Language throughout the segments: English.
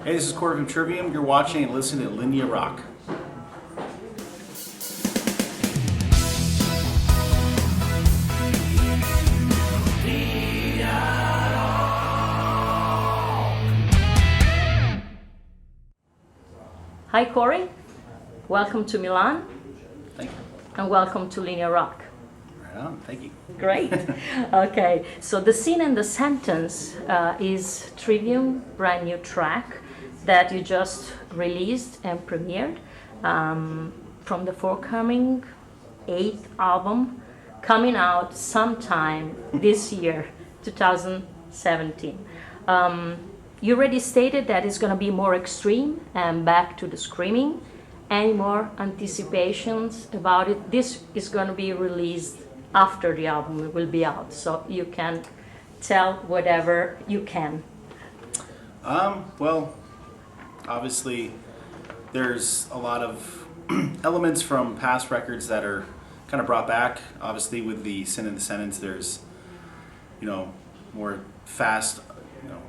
Hey, this is Corey from Trivium. You're watching and listening to Linea Rock. Hi Corey, welcome to Milan Thank you. and welcome to Linea Rock. Right on. Thank you. Great. Okay, so the scene and the sentence is Trivium, brand new track that you just released and premiered from the forthcoming 8th album coming out sometime this year, 2017. You already stated that it's going to be more extreme and back to the screaming. Any more anticipations about it? This is going to be released after the album will be out, so you can tell whatever you can. Well, obviously, there's a lot of elements from past records that are kind of brought back. Obviously, with the Sin in the Sentence, there's, more fast,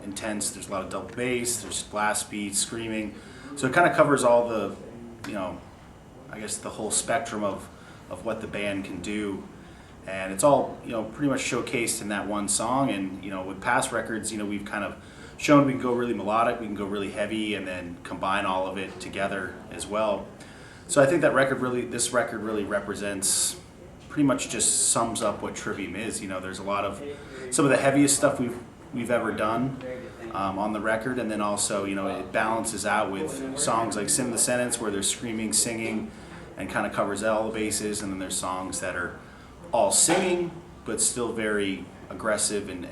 intense. There's a lot of double bass. There's blast beats, screaming. So it kind of covers all the, I guess the whole spectrum of what the band can do. And it's all, pretty much showcased in that one song. And, with past records, we've kind of shown we can go really melodic, we can go really heavy, and then combine all of it together as well. So I think this record really represents, pretty much just sums up what Trivium is. There's a lot of, some of the heaviest stuff we've ever done on the record, and then also, it balances out with songs like Sin in the Sentence, where there's screaming, singing, and kind of covers all the bases, and then there's songs that are all singing, but still very aggressive and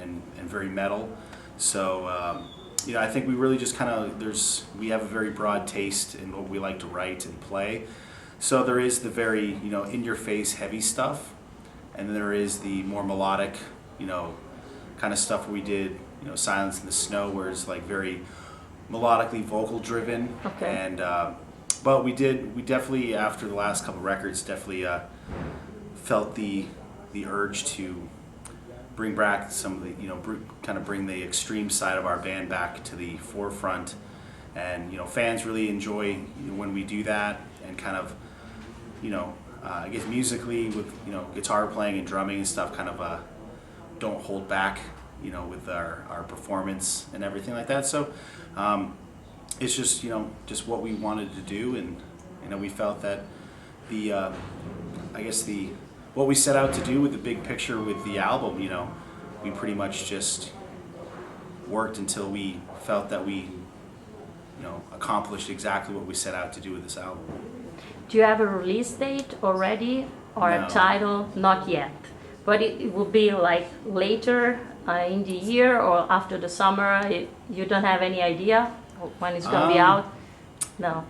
very metal. So, I think we really just kind of, we have a very broad taste in what we like to write and play. So there is the very, in-your-face heavy stuff, and then there is the more melodic, kind of stuff where we did, Silence in the Snow, where it's like very melodically vocal driven. Okay. And, but we definitely, after the last couple records, definitely felt the urge to bring back some of the, kind of bring the extreme side of our band back to the forefront. And, fans really enjoy when we do that, and kind of, I guess musically with, guitar playing and drumming and stuff, kind of don't hold back, with our performance and everything like that. So it's just, just what we wanted to do. And, we felt that what we set out to do with the big picture with the album, we pretty much just worked until we felt that we, accomplished exactly what we set out to do with this album. Do you have a release date already or No. a title? Not yet, but it will be like later in the year or after the summer. You don't have any idea when it's going to be out? No.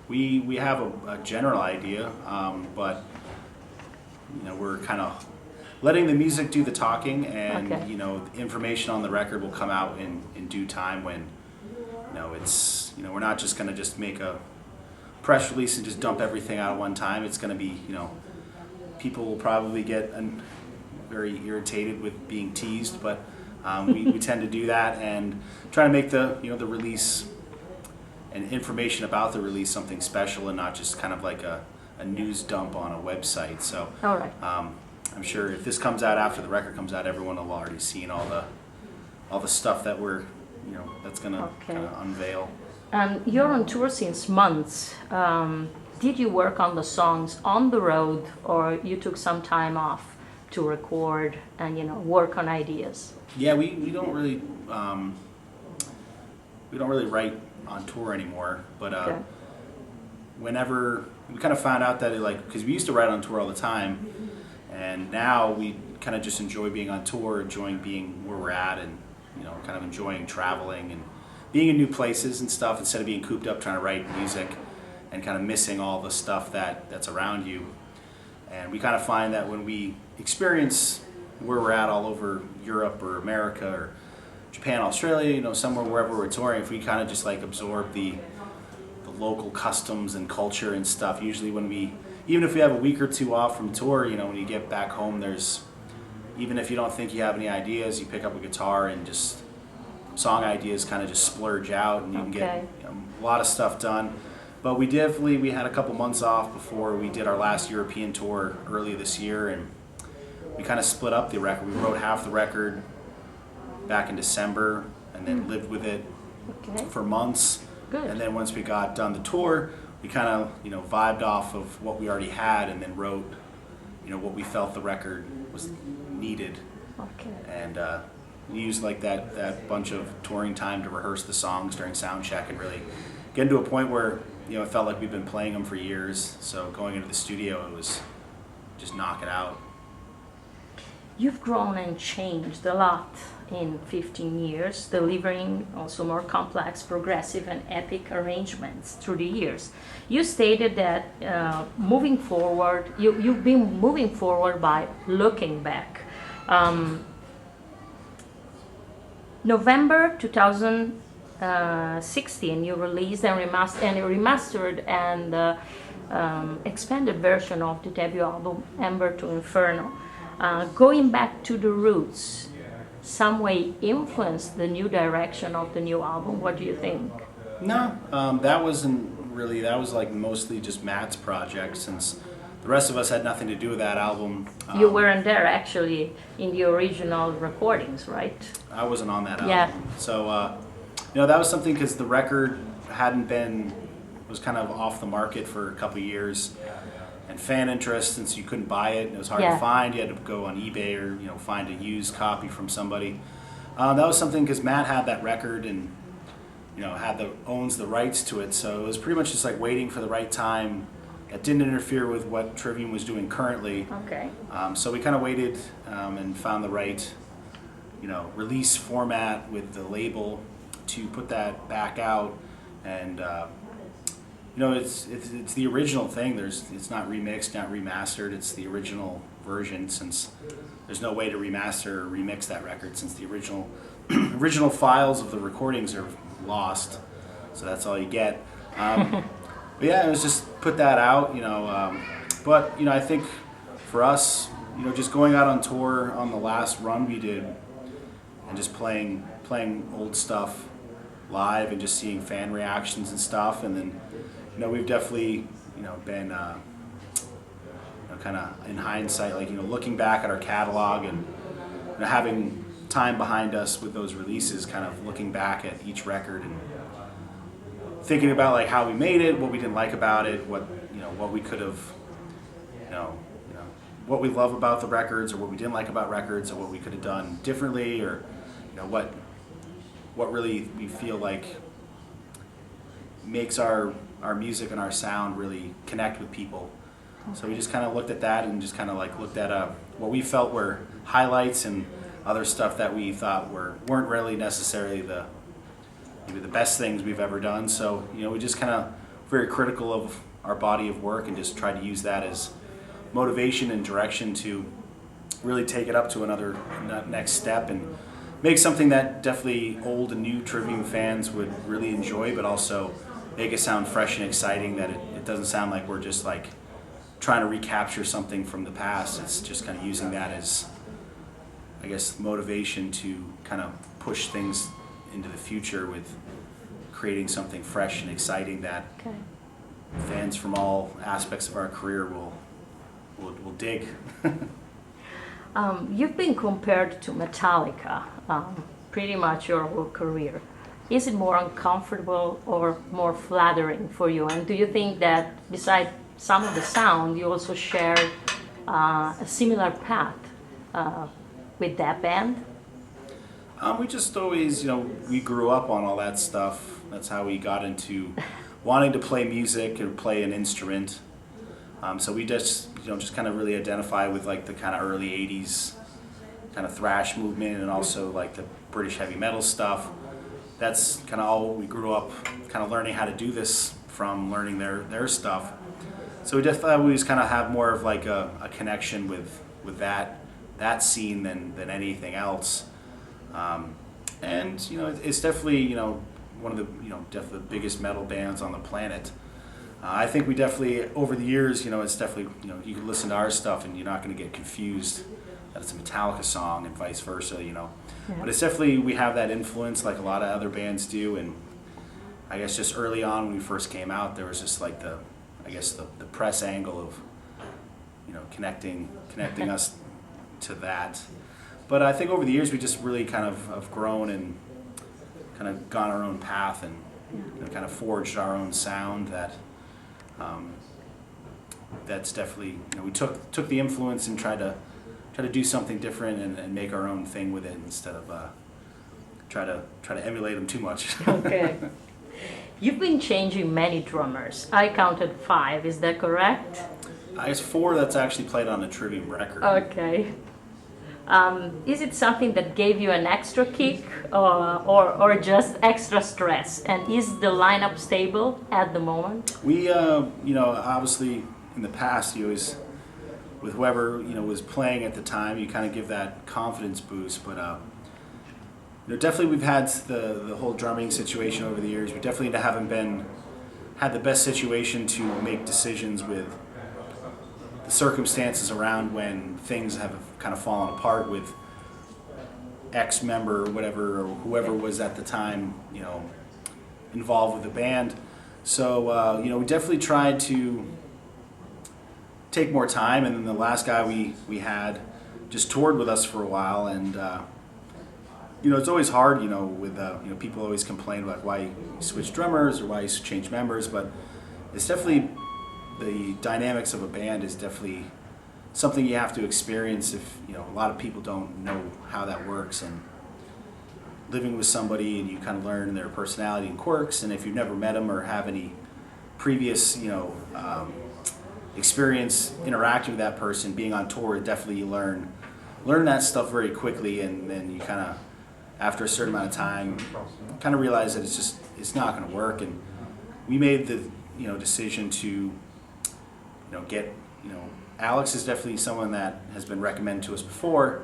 We have a general idea, but we're kind of letting the music do the talking, and Okay. The information on the record will come out in due time when it's we're not just going to just make a press release and just dump everything out at one time. It's going to be people will probably get very irritated with being teased, but we tend to do that and try to make the the release and information about the release something special, and not just kind of like a news dump on a website. So All right. I'm sure if this comes out after the record comes out, everyone will already seen all the stuff that we're that's gonna Okay. kind of unveil. And you're on tour since months. Did you work on the songs on the road, or you took some time off to record and work on ideas? Yeah, we don't really write on tour anymore, but Okay. whenever we kind of found out that because we used to write on tour all the time, and now we kind of just enjoy being on tour, enjoying being where we're at, and kind of enjoying traveling and being in new places and stuff, instead of being cooped up trying to write music and kind of missing all the stuff that's around you. And we kind of find that when we experience where we're at all over Europe or America or Japan, Australia, somewhere wherever we're touring, if we kind of just absorb the local customs and culture and stuff, usually even if we have a week or two off from tour, when you get back home, even if you don't think you have any ideas, you pick up a guitar and just song ideas kind of just splurge out, and you can get Okay. a lot of stuff done. But we had a couple months off before we did our last European tour earlier this year, and we kind of split up the record. We wrote half the record back in December, and then lived with it Okay. for months. Good. And then once we got done the tour, we kind of vibed off of what we already had, and then wrote what we felt the record was needed, Okay. and we used like that bunch of touring time to rehearse the songs during sound check and really get into a point where it felt like we've been playing them for years. So going into the studio, it was just knock it out. You've grown and changed a lot in 15 years, delivering also more complex, progressive, and epic arrangements through the years. You stated that moving forward, you've been moving forward by looking back. November 2016, you released and remastered and expanded version of the debut album, Ember To Inferno. Going back to the roots, some way influenced the new direction of the new album. What do you think? No, that wasn't really. That was like mostly just Matt's project, since the rest of us had nothing to do with that album. You weren't there actually in the original recordings, right? I wasn't on that album. Yeah. So, that was something, because the record was kind of off the market for a couple of years, and fan interest, since you couldn't buy it and it was hard Yeah. to find, you had to go on eBay or find a used copy from somebody. That was something, because Matt had that record and owns the rights to it, so it was pretty much just like waiting for the right time that didn't interfere with what Trivium was doing currently. Okay. So we kind of waited and found the right release format with the label to put that back out, and it's the original thing. It's not remixed, not remastered. It's the original version, since there's no way to remaster or remix that record, since the original files of the recordings are lost. So that's all you get. But yeah, it was just put that out, but I think for us, just going out on tour on the last run we did, and just playing old stuff live and just seeing fan reactions and stuff, and then we've definitely been kind of in hindsight, like looking back at our catalog and having time behind us with those releases, kind of looking back at each record and thinking about like how we made it, what we didn't like about it, what we could have, what we love about the records, or what we didn't like about records, or what we could have done differently, or what really we feel like makes our music and our sound really connect with people. So we just kind of looked at that and just kind of like looked at what we felt were highlights and other stuff that we thought weren't really necessarily maybe the best things we've ever done. So we just kind of very critical of our body of work, and just tried to use that as motivation and direction to really take it up to another next step and make something that definitely old and new Trivium fans would really enjoy, but also make it sound fresh and exciting, that it doesn't sound like we're just like trying to recapture something from the past. It's just kind of using that as, I guess, motivation to kind of push things into the future with creating something fresh and exciting that Okay. fans from all aspects of our career will dig. You've been compared to Metallica pretty much your whole career. Is it more uncomfortable or more flattering for you? And do you think that besides some of the sound, you also share a similar path with that band? We just always, we grew up on all that stuff. That's how we got into wanting to play music or play an instrument. So we just kind of really identify with like the kind of early 80s kind of thrash movement, and also like the British heavy metal stuff. That's kind of all we grew up kind of learning how to do this from, learning their stuff. So we just thought we just kind of have more of like a connection with that scene than anything else. And it's definitely one of the definitely the biggest metal bands on the planet. I think we definitely over the years it's definitely you can listen to our stuff and you're not going to get confused that it's a Metallica song and vice versa, you know. Yeah. But it's definitely, we have that influence like a lot of other bands do, and I guess just early on when we first came out, there was just like the press angle of, you know, connecting us to that. But I think over the years we just really kind of have grown and kind of gone our own path and you know, kind of forged our own sound that's definitely, you know, we took the influence and tried to do something different and make our own thing with it instead of try to emulate them too much. Okay. You've been changing many drummers. I counted 5. Is that correct? I guess 4 that's actually played on a Trivium record. Okay. Is it something that gave you an extra kick or just extra stress? And is the lineup stable at the moment? We, you know, obviously in the past, you always, with whoever, you know, was playing at the time, you kind of give that confidence boost. But, you know, definitely we've had the whole drumming situation over the years. We definitely haven't had the best situation to make decisions with the circumstances around when things have kind of fallen apart with X member or whatever, or whoever was at the time, you know, involved with the band. So, you know, we definitely tried to take more time, and then the last guy we had just toured with us for a while, and you know, it's always hard, you know, with you know, people always complain about why you switch drummers or why you change members, but it's definitely, the dynamics of a band is definitely something you have to experience. If, you know, a lot of people don't know how that works, and living with somebody and you kind of learn their personality and quirks, and if you've never met them or have any previous, you know, experience interacting with that person, being on tour, definitely you learn that stuff very quickly, and then you kind of, after a certain amount of time, kind of realize that it's not going to work. And we made the, you know, decision to, you know, get, you know, Alex is definitely someone that has been recommended to us before,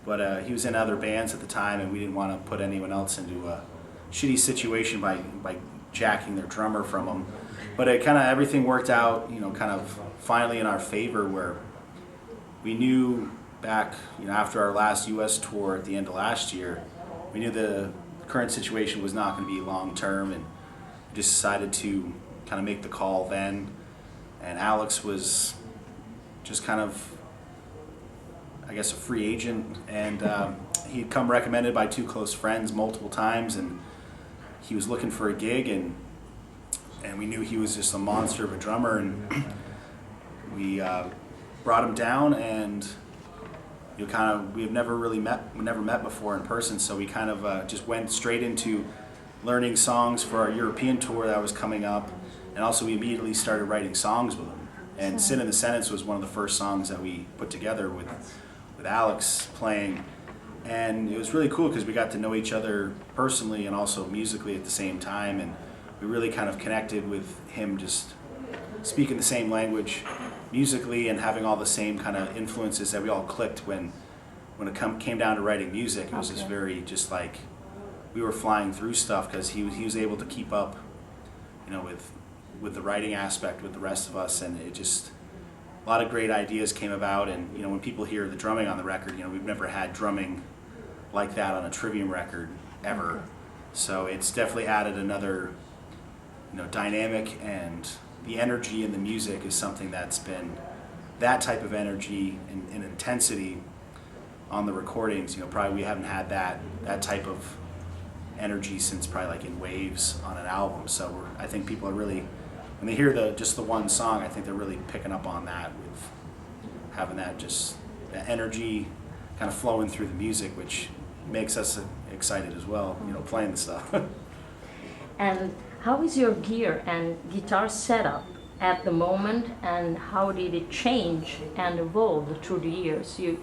but he was in other bands at the time, and we didn't want to put anyone else into a shitty situation by jacking their drummer from them. But it kind of, everything worked out, you know, kind of finally in our favor, where we knew back, you know, after our last U.S. tour at the end of last year, we knew the current situation was not going to be long term, and we just decided to kind of make the call then. And Alex was just kind of, I guess, a free agent, and he'd come recommended by 2 close friends multiple times, and he was looking for a gig, and we knew he was just a monster of a drummer, and we brought him down, and you know, kind of, we never met before in person, so we kind of just went straight into learning songs for our European tour that was coming up, and also we immediately started writing songs with him. And Sin in the Sentence was one of the first songs that we put together with Alex playing, and it was really cool because we got to know each other personally and also musically at the same time, and we really kind of connected with him, just speaking the same language musically and having all the same kind of influences that we all clicked when it came down to writing music. It was just very, just like, we were flying through stuff because he was able to keep up, you know, with the writing aspect with the rest of us, and it just, a lot of great ideas came about. And you know, when people hear the drumming on the record, you know, we've never had drumming like that on a Trivium record ever, so it's definitely added another, you know, dynamic, and the energy in the music is something that's been, that type of energy and intensity on the recordings, you know, probably we haven't had that type of energy since probably like In Waves on an album. So I think people are really, when they hear just the one song, I think they're really picking up on that, with having that energy kind of flowing through the music, which makes us excited as well, you know, playing the stuff. And how is your gear and guitar setup at the moment, and how did it change and evolve through the years? You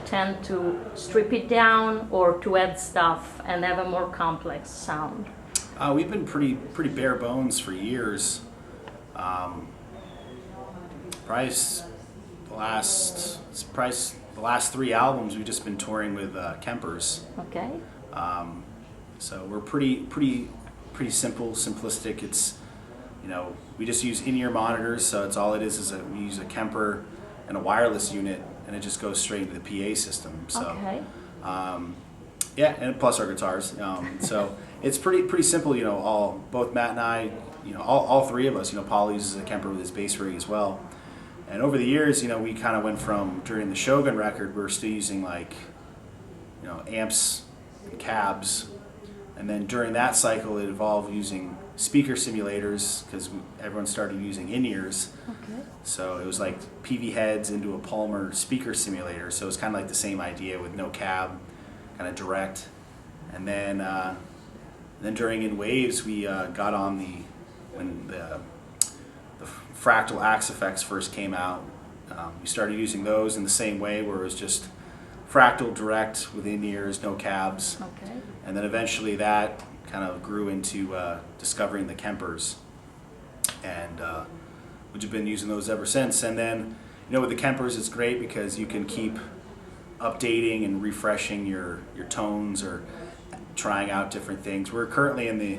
tend to strip it down or to add stuff and have a more complex sound? We've been pretty bare bones for years. Probably the last 3 albums we've just been touring with Kempers. Okay. So we're pretty simple, simplistic. It's, you know, we just use in-ear monitors, so it's all it is we use a Kemper and a wireless unit, and it just goes straight into the PA system. So, Okay. yeah, and plus our guitars. So it's pretty simple. You know, both Matt and I, you know, all three of us. You know, Paul uses a Kemper with his bass rig as well. And over the years, you know, we kind of went from, during the Shogun record, we were still using like, you know, amps and cabs. And then during that cycle, it evolved using speaker simulators because everyone started using in-ears. Okay. So it was like PV heads into a Palmer speaker simulator. So it was kind of like the same idea with no cab, kind of direct. And then during In Waves, we got on when the fractal axe effects first came out. We started using those in the same way, where it was just fractal direct with in-ears, no cabs. Okay. And then eventually that kind of grew into discovering the Kempers, and which have been using those ever since. And then, you know, with the Kempers, it's great because you can keep updating and refreshing your tones or trying out different things. We're currently in the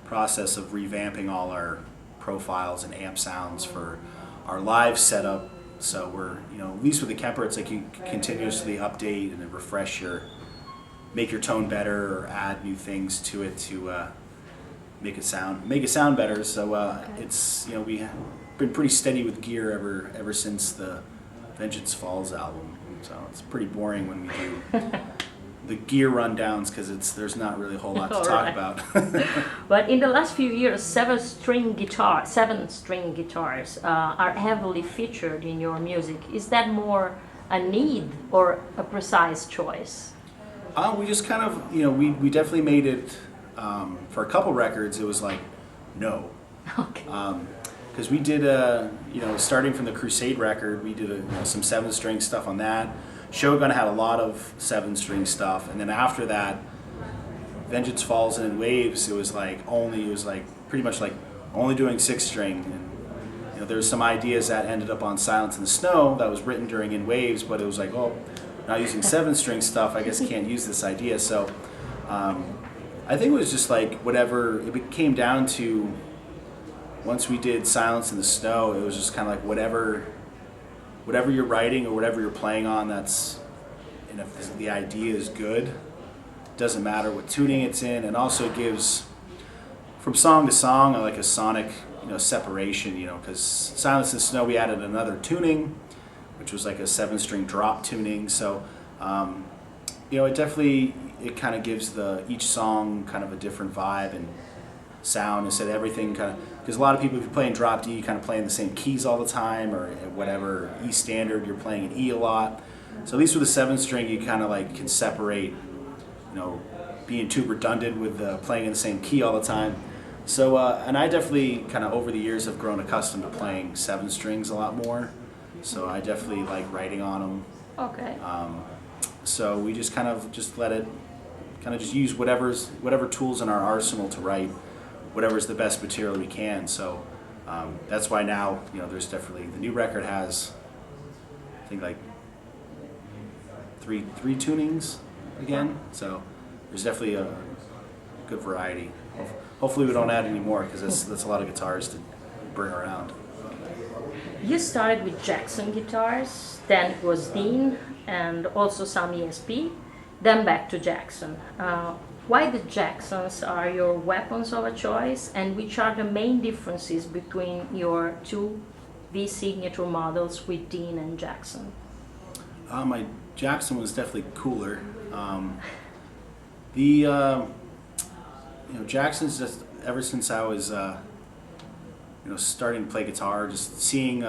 process of revamping all our profiles and amp sounds for our live setup. So we're, you know, at least with the Kemper, it's like you continuously update and refresh make your tone better or add new things to it to make it sound better. So it's, you know, we've been pretty steady with gear ever since the Vengeance Falls album. So it's pretty boring when we do the gear rundowns because there's not really a whole lot to talk about. But in the last few years, seven-string guitars are heavily featured in your music. Is that more a need or a precise choice? We just kind of, you know, we definitely made it, for a couple records, it was like, no. Okay. Because we did, you know, starting from the Crusade record, we did some 7-string stuff on that. Shogun had a lot of 7-string stuff, and then after that, Vengeance Falls and In Waves, it was pretty much like only doing 6-string. And, you know, there's some ideas that ended up on Silence in the Snow that was written during In Waves, but it was like, oh, not using 7-string stuff, I guess can't use this idea. So I think it was just like whatever, it came down to, once we did Silence in the Snow, it was just kind of like whatever you're writing or whatever you're playing on, and if the idea is good, doesn't matter what tuning it's in, and also gives, from song to song, like a sonic, you know, separation, you know, because Silence in the Snow, we added another tuning, which was like a 7-string drop tuning. So, you know, it kind of gives each song kind of a different vibe and sound, instead of everything kind of, because a lot of people, if you're playing drop D, you kind of playing the same keys all the time, or whatever, E standard, you're playing an E a lot. So at least with the 7-string, you kind of like can separate, you know, being too redundant with playing in the same key all the time. So, and I definitely kind of over the years have grown accustomed to playing 7 strings a lot more. So I definitely like writing on them. Okay. So we just kind of let it, kind of just use whatever tools in our arsenal to write whatever's the best material we can. So that's why now, you know, there's definitely, the new record has, I think, like three tunings again. So there's definitely a good variety. Hopefully we don't add any more, because that's a lot of guitars to bring around. You started with Jackson guitars, then it was Dean, and also some ESP, then back to Jackson. Why the Jacksons are your weapons of a choice, and which are the main differences between your two V signature models with Dean and Jackson? My Jackson was definitely cooler. You know, Jackson's just, ever since I was, you know, starting to play guitar, just seeing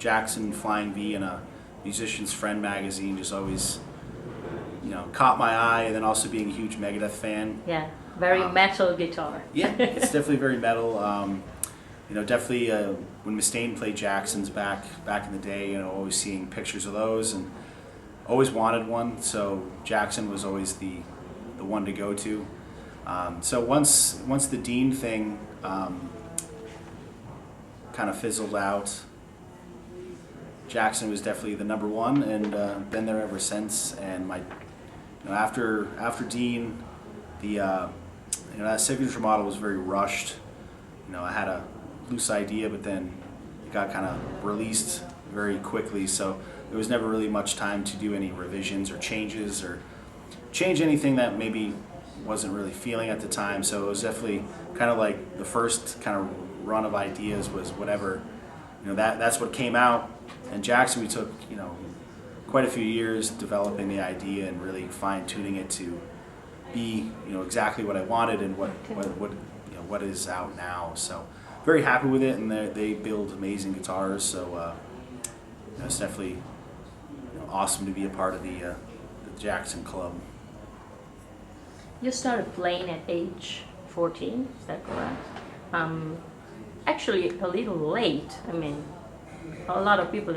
Jackson Flying V in a Musician's Friend magazine just always, you know, caught my eye, and then also being a huge Megadeth fan. Yeah, very metal guitar. Yeah, it's definitely very metal. You know, definitely when Mustaine played Jacksons back in the day, you know, always seeing pictures of those, and always wanted one. So Jackson was always the one to go to. So once the Dean thing kind of fizzled out, Jackson was definitely the number one, and been there ever since. And you know, after Dean, you know, that signature model was very rushed. You know, I had a loose idea, but then it got kind of released very quickly. So there was never really much time to do any revisions or changes or change anything that maybe wasn't really feeling at the time. So it was definitely kind of like the first kind of run of ideas was whatever, that's what came out. And Jackson, we took, quite a few years developing the idea and really fine tuning it to be, exactly what I wanted and what is out now. So very happy with it, and they build amazing guitars. So it's definitely awesome to be a part of the Jackson Club. You started playing at age 14, is that correct? Actually, a little late. I mean, a lot of people,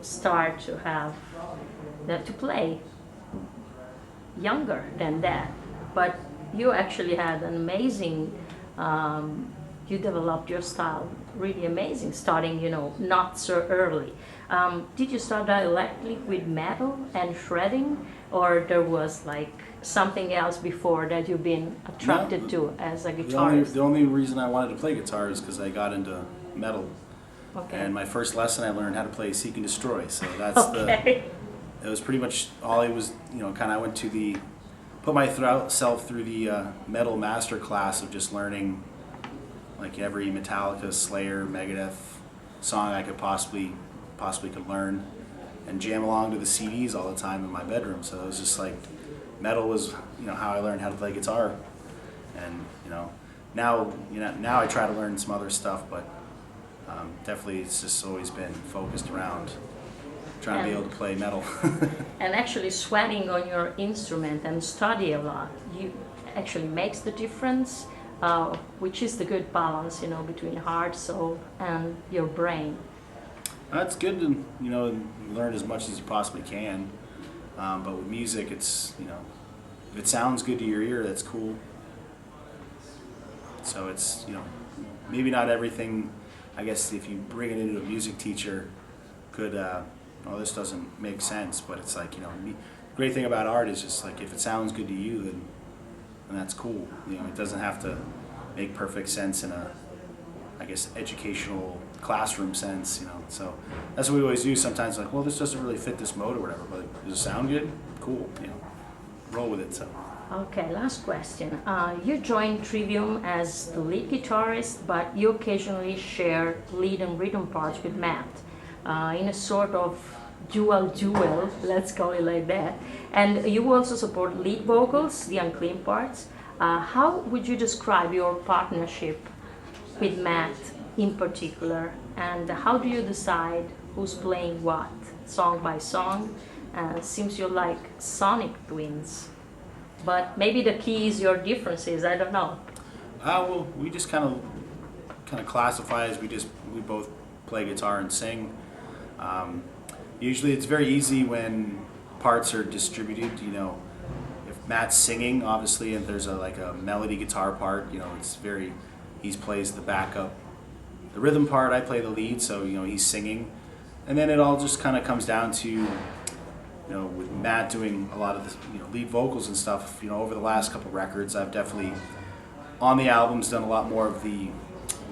start to have to play younger than that. But you actually had an amazing. You developed your style really amazing, starting, not so early. Did you start directly with metal and shredding, or there was like something else before that you've been attracted to as a guitarist? The only reason I wanted to play guitar is because I got into metal. Okay. And my first lesson I learned how to play Seek and Destroy. So that's okay. It was pretty much all I was, I went to put myself through the metal master class of just learning like every Metallica, Slayer, Megadeth song I could possibly could learn, and jam along to the CDs all the time in my bedroom. So it was just like metal was how I learned how to play guitar. And now I try to learn some other stuff, but definitely it's just always been focused around trying to be able to play metal. And actually sweating on your instrument and study a lot, you actually makes the difference, which is the good balance, between heart, soul, and your brain. It's good to learn as much as you possibly can, but with music, it's if it sounds good to your ear, that's cool. So it's maybe not everything. I guess if you bring it into a music teacher, could this doesn't make sense, but it's like the great thing about art is just like if it sounds good to you, then that's cool. It doesn't have to make perfect sense in a, I guess, educational classroom sense. So that's what we always do. Sometimes like, well, this doesn't really fit this mode or whatever, but does it sound good? Cool. Roll with it. So. Okay, last question. You joined Trivium as the lead guitarist, but you occasionally share lead and rhythm parts with Matt in a sort of dual, let's call it like that. And you also support lead vocals, the unclean parts. How would you describe your partnership with Matt in particular, and how do you decide who's playing what, song by song? Seems you're like sonic twins. But maybe the key is your differences. I don't know. Well, we just kind of classify as we both play guitar and sing. Usually, it's very easy when parts are distributed. If Matt's singing, obviously, and there's a melody guitar part, he plays the backup, the rhythm part. I play the lead, so he's singing, and then it all just kind of comes down to. With Matt doing a lot of the lead vocals and stuff, over the last couple records, I've definitely, on the albums, done a lot more of the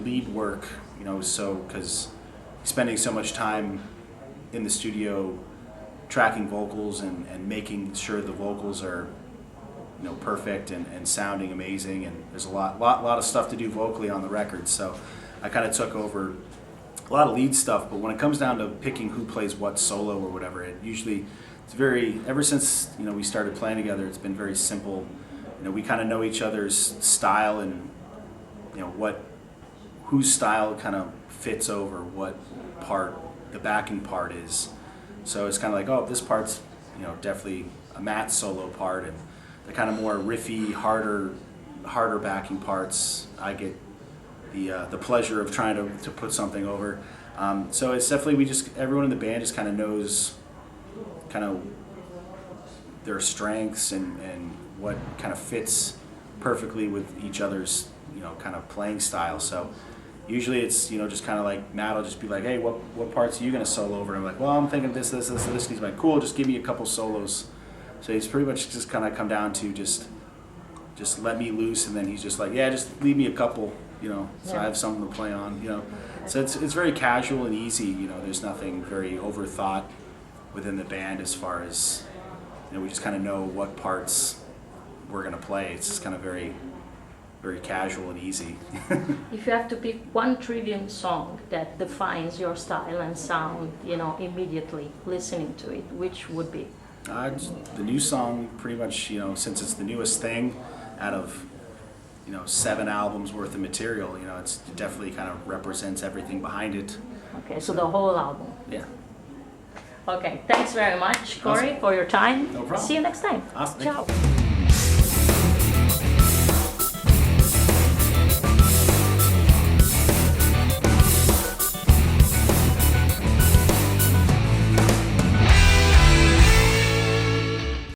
lead work, so because spending so much time in the studio tracking vocals and making sure the vocals are, perfect and sounding amazing, and there's a lot of stuff to do vocally on the record, so I kind of took over a lot of lead stuff, but when it comes down to picking who plays what solo or whatever, ever since we started playing together, it's been very simple. We kind of know each other's style and whose style kind of fits over what part the backing part is. So it's kind of like, oh, this part's definitely a Matt solo part, and the kind of more riffy, harder backing parts, I get the pleasure of trying to put something over. So it's definitely everyone in the band just kind of knows kind of their strengths and what kind of fits perfectly with each other's kind of playing style. So usually it's just kind of like Matt will just be like, hey, what parts are you gonna solo over? And I'm like, well, I'm thinking this. He's like, cool, just give me a couple solos. So he's pretty much just kind of come down to just let me loose, and then he's just like, yeah, just leave me a couple, so I have something to play on, So it's very casual and easy, there's nothing very overthought within the band as far as, you know, we just kind of know what parts we're going to play. It's just kind of very, very casual and easy. If you have to pick one Trivium song that defines your style and sound, you know, immediately listening to it, which would be? The new song, pretty much, you know, since it's the newest thing out of, you know, 7 albums worth of material, you know, it definitely kind of represents everything behind it. Okay, so the whole album. Yeah. Okay, thanks very much, Corey, Awesome. for your time. No problem. See you next time. Awesome. Thank you. Ciao.